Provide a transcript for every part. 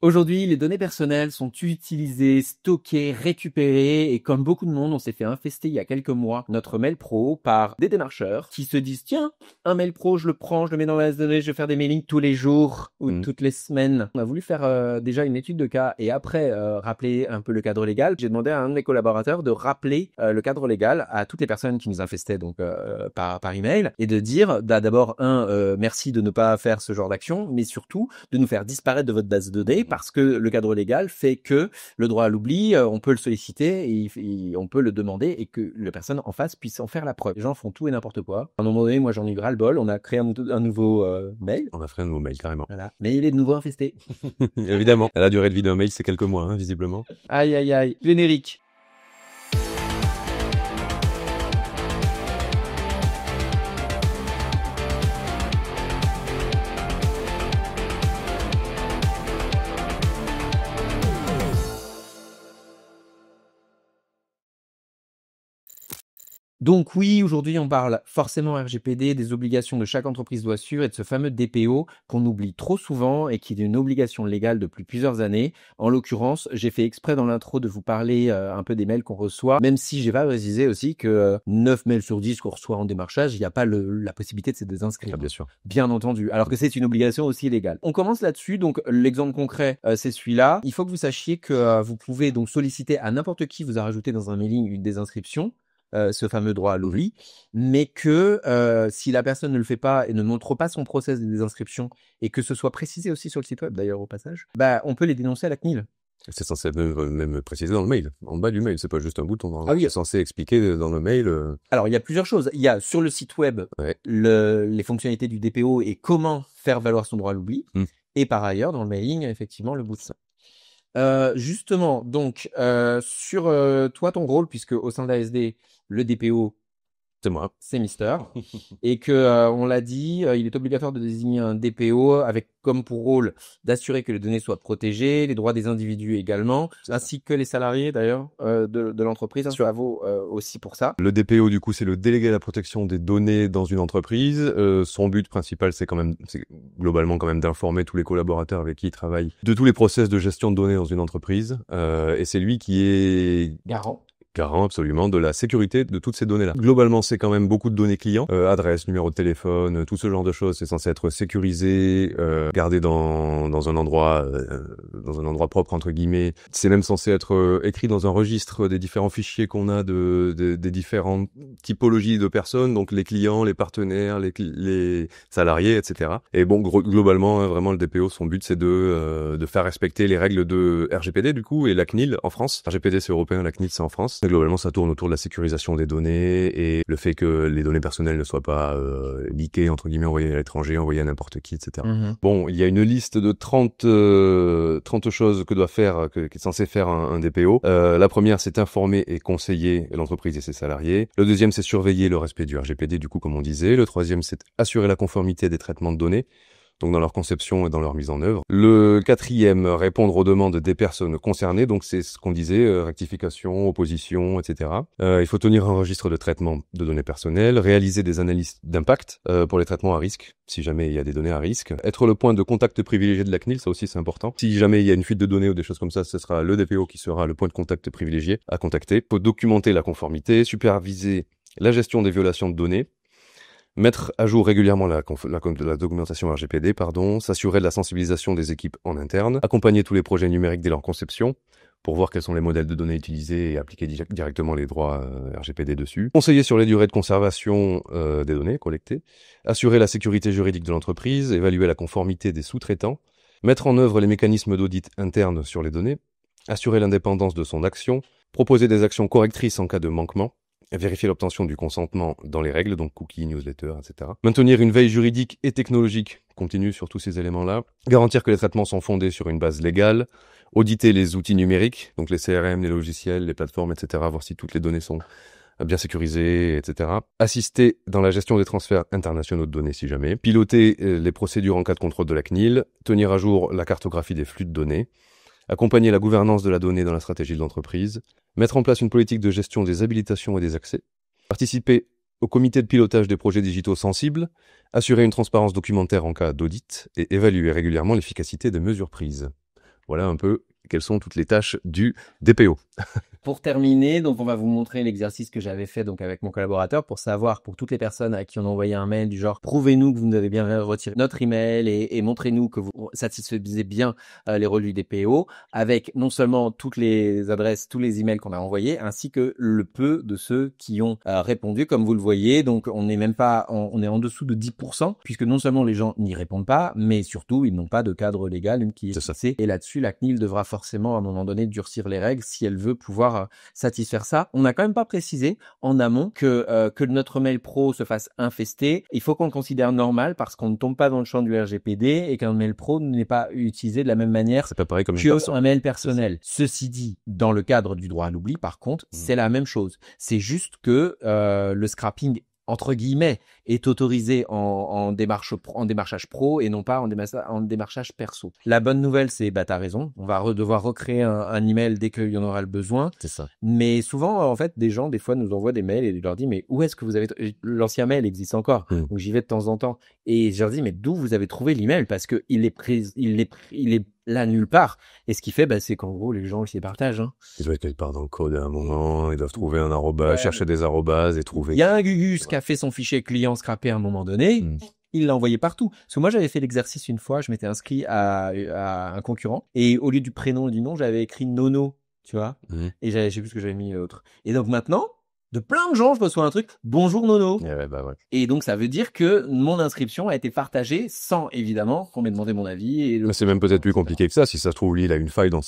Aujourd'hui, les données personnelles sont utilisées, stockées, récupérées et comme beaucoup de monde, on s'est fait infester il y a quelques mois notre mail pro par des démarcheurs qui se disent tiens, un mail pro, je le prends, je le mets dans la base de données, je vais faire des mailings tous les jours ou toutes les semaines. On a voulu faire déjà une étude de cas et après rappeler un peu le cadre légal. J'ai demandé à un de mes collaborateurs de rappeler le cadre légal à toutes les personnes qui nous infestaient donc par email et de dire d'abord merci de ne pas faire ce genre d'action, mais surtout de nous faire disparaître de votre base de données parce que le cadre légal fait que le droit à l'oubli, on peut le solliciter et on peut le demander et que la personne en face puisse en faire la preuve. Les gens font tout et n'importe quoi. À un moment donné, moi j'en ai eu ras-le-bol, on a créé un nouveau mail. On a fait un nouveau mail, carrément. Voilà. Mais il est de nouveau infesté. Évidemment. La durée de vie d'un mail, c'est quelques mois, visiblement. Aïe, aïe, aïe. Générique. Donc oui, aujourd'hui, on parle forcément RGPD, des obligations de chaque entreprise doit suivre et de ce fameux DPO qu'on oublie trop souvent et qui est une obligation légale depuis plusieurs années. En l'occurrence, j'ai fait exprès dans l'intro de vous parler un peu des mails qu'on reçoit, même si j'ai pas précisé aussi que 9 mails sur 10 qu'on reçoit en démarchage, il n'y a pas la possibilité de se désinscrire. Ah, bien sûr. Bien entendu, alors que c'est une obligation aussi légale. On commence là-dessus, donc l'exemple concret, c'est celui-là. Il faut que vous sachiez que vous pouvez donc solliciter à n'importe qui vous a rajouté dans un mailing une désinscription, ce fameux droit à l'oubli, mais que si la personne ne le fait pas et ne montre pas son process de désinscription et que ce soit précisé aussi sur le site web d'ailleurs au passage, on peut les dénoncer à la CNIL. C'est censé être même précisé dans le mail, en bas du mail, c'est pas juste un bouton. Ah oui. C'est censé expliquer dans le mail. Alors il y a plusieurs choses. Il y a sur le site web les fonctionnalités du DPO et comment faire valoir son droit à l'oubli, et par ailleurs dans le mailing effectivement le bouton. Justement, donc sur toi ton rôle, puisque au sein de l'ASD, le DPO, c'est moi, c'est Mister, et que on l'a dit, il est obligatoire de désigner un DPO avec comme pour rôle d'assurer que les données soient protégées, les droits des individus également, ainsi que les salariés d'ailleurs de l'entreprise. Ça vaut aussi pour ça. Le DPO du coup c'est le délégué à la protection des données dans une entreprise. Son but principal c'est globalement quand même d'informer tous les collaborateurs avec qui il travaille de tous les process de gestion de données dans une entreprise, et c'est lui qui est garant absolument de la sécurité de toutes ces données-là. Globalement, c'est quand même beaucoup de données clients, adresse, numéro de téléphone, tout ce genre de choses. C'est censé être sécurisé, gardé dans un endroit propre entre guillemets. C'est même censé être écrit dans un registre des différents fichiers qu'on a des différentes typologies de personnes, donc les clients, les partenaires, les salariés, etc. Et bon, globalement, vraiment le DPO, son but c'est de faire respecter les règles de RGPD du coup et la CNIL en France. RGPD c'est européen, la CNIL c'est en France. Globalement, ça tourne autour de la sécurisation des données et le fait que les données personnelles ne soient pas leakées, entre guillemets, envoyées à l'étranger, envoyées à n'importe qui, etc. Bon, il y a une liste de 30 choses qu'est censé faire un DPO. La première, c'est informer et conseiller l'entreprise et ses salariés. Le deuxième, c'est surveiller le respect du RGPD, du coup, comme on disait. Le troisième, c'est assurer la conformité des traitements de données, donc dans leur conception et dans leur mise en œuvre. Le quatrième, répondre aux demandes des personnes concernées, donc c'est ce qu'on disait, rectification, opposition, etc. Il faut tenir un registre de traitement de données personnelles, réaliser des analyses d'impact pour les traitements à risque, si jamais il y a des données à risque, être le point de contact privilégié de la CNIL, ça aussi c'est important. Si jamais il y a une fuite de données ou des choses comme ça, ce sera le DPO qui sera le point de contact privilégié à contacter. Il faut documenter la conformité, superviser la gestion des violations de données, mettre à jour régulièrement la documentation RGPD, s'assurer de la sensibilisation des équipes en interne, accompagner tous les projets numériques dès leur conception pour voir quels sont les modèles de données utilisés et appliquer directement les droits RGPD dessus, conseiller sur les durées de conservation des données collectées, assurer la sécurité juridique de l'entreprise, évaluer la conformité des sous-traitants, mettre en œuvre les mécanismes d'audit interne sur les données, assurer l'indépendance de son action, proposer des actions correctrices en cas de manquement, vérifier l'obtention du consentement dans les règles, donc cookies, newsletter, etc. Maintenir une veille juridique et technologique continue sur tous ces éléments-là. Garantir que les traitements sont fondés sur une base légale. Auditer les outils numériques, donc les CRM, les logiciels, les plateformes, etc. Voir si toutes les données sont bien sécurisées, etc. Assister dans la gestion des transferts internationaux de données si jamais. Piloter les procédures en cas de contrôle de la CNIL. Tenir à jour la cartographie des flux de données. Accompagner la gouvernance de la donnée dans la stratégie de l'entreprise, mettre en place une politique de gestion des habilitations et des accès, participer au comité de pilotage des projets digitaux sensibles, assurer une transparence documentaire en cas d'audit et évaluer régulièrement l'efficacité des mesures prises. Voilà un peu quelles sont toutes les tâches du DPO. Pour terminer, donc on va vous montrer l'exercice que j'avais fait donc avec mon collaborateur pour savoir, pour toutes les personnes à qui on a envoyé un mail du genre prouvez-nous que vous nous avez bien retiré notre email et montrez-nous que vous satisfaisez bien les rôles du DPO, avec non seulement toutes les adresses, tous les emails qu'on a envoyés, ainsi que le peu de ceux qui ont répondu, comme vous le voyez. Donc on n'est même pas, on est en dessous de 10%, puisque non seulement les gens n'y répondent pas, mais surtout ils n'ont pas de cadre légal qui est fixé. Et là-dessus, la CNIL devra forcément à un moment donné durcir les règles si elle veut pouvoir satisfaire ça. On n'a quand même pas précisé en amont que notre mail pro se fasse infester. Il faut qu'on le considère normal parce qu'on ne tombe pas dans le champ du RGPD et qu'un mail pro n'est pas utilisé de la même manière C'est pas pareil comme qu'un mail personnel. Ceci dit, dans le cadre du droit à l'oubli, par contre, c'est la même chose. C'est juste que le scrapping entre guillemets, est autorisé en démarchage pro et non pas en démarchage perso. La bonne nouvelle, c'est, t'as raison, on va devoir recréer un email dès qu'il y en aura le besoin. C'est ça. Mais souvent, en fait, des gens, des fois, nous envoient des mails et je leur dis, mais où est-ce que vous avez... L'ancien mail existe encore, donc j'y vais de temps en temps. Et je leur dis, mais d'où vous avez trouvé l'email? Parce que il est là nulle part. Et ce qui fait, c'est qu'en gros, les gens, ils s'y partagent. Ils doivent être quelque part dans le code à un moment, ils doivent trouver un arrobase, chercher des arrobases et trouver. Il y a un Gugus qui a fait son fichier client scrappé à un moment donné. Il l'a envoyé partout. Parce que moi, j'avais fait l'exercice une fois, je m'étais inscrit à un concurrent. Et au lieu du prénom et du nom, j'avais écrit Nono, tu vois. Et je sais plus ce que j'avais mis autre. Et donc maintenant, de plein de gens, je reçois un truc, bonjour Nono. Ouais. Et donc, ça veut dire que mon inscription a été partagée sans, évidemment, qu'on m'ait demandé mon avis. Mais c'est même peut-être plus compliqué que ça. Si ça se trouve, lui, il a une faille dans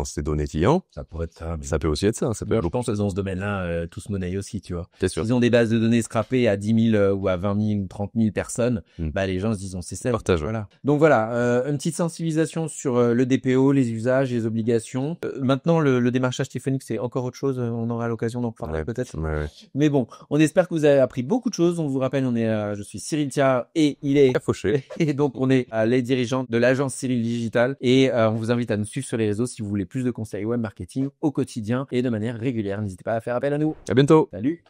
ses données clients. Ça pourrait être ça. Mais... Ça peut aussi être ça. Je pense que dans ce domaine-là, tout se monnaie aussi, tu vois. C'est sûr. Ils ont des bases de données scrappées à 10 000 ou à 20 000 ou 30 000 personnes. Les gens se disent, c'est ça. Partage. Voilà. Donc voilà, une petite sensibilisation sur le DPO, les usages, les obligations. Maintenant, le démarchage téléphonique, c'est encore autre chose. On aura l'occasion d'en parler peut-être. Ouais. Mais bon, on espère que vous avez appris beaucoup de choses. On vous rappelle, je suis Cyril Thiard et il est Fauché. Et donc, on est les dirigeants de l'agence Cyril Digital et on vous invite à nous suivre sur les réseaux si vous voulez plus de conseils web marketing au quotidien et de manière régulière. N'hésitez pas à faire appel à nous. À bientôt. Salut.